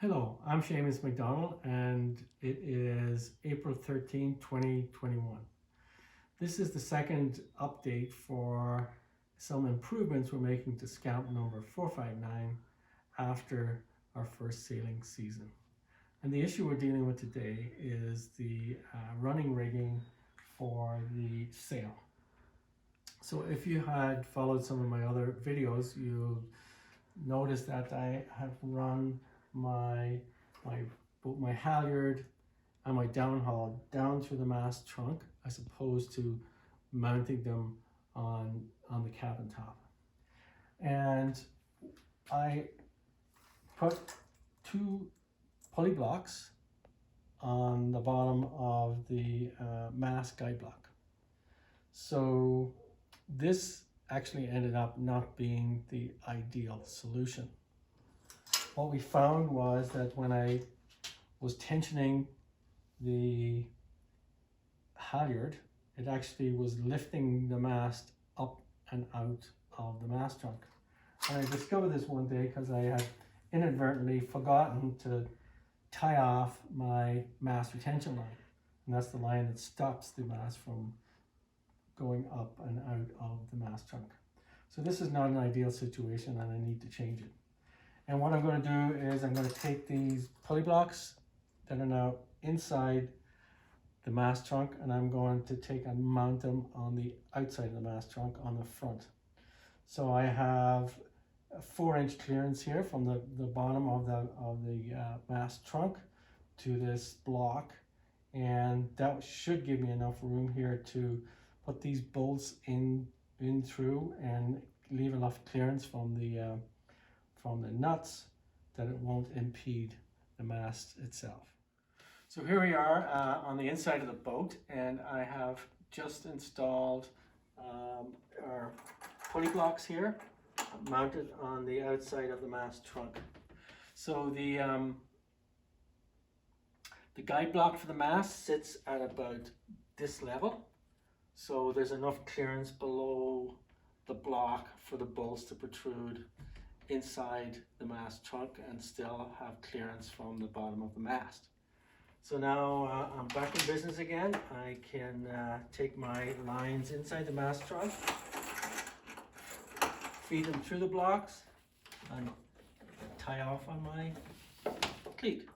Hello, I'm Seamus McDonald and it is April 13, 2021. This is the second update for some improvements we're making to Scamp number 459 after our first sailing season. And the issue we're dealing with today is the running rigging for the sail. So if you had followed some of my other videos, you'll notice that I have run both my halyard and my downhaul down through the mast trunk as opposed to mounting them on the cabin top. And I put two pulley blocks on the bottom of the mast guide block. So this actually ended up not being the ideal solution. What we found was that when I was tensioning the halyard, it actually was lifting the mast up and out of the mast trunk. And I discovered this one day because I had inadvertently forgotten to tie off my mast retention line. And that's the line that stops the mast from going up and out of the mast trunk. So this is not an ideal situation and I need to change it. And what I'm going to do is I'm going to take these pulley blocks that are now inside the mast trunk and I'm going to take and mount them on the outside of the mast trunk on the front. So I have a 4-inch clearance here from the bottom of the mast trunk to this block, and that should give me enough room here to put these bolts in through and leave enough clearance from the nuts that it won't impede the mast itself. So here we are on the inside of the boat, and I have just installed our pulley blocks here mounted on the outside of the mast trunk. So the guide block for the mast sits at about this level, so there's enough clearance below the block for the bolts to protrude inside the mast trunk and still have clearance from the bottom of the mast. So now I'm back in business again. I can take my lines inside the mast trunk, feed them through the blocks, and tie off on my cleat.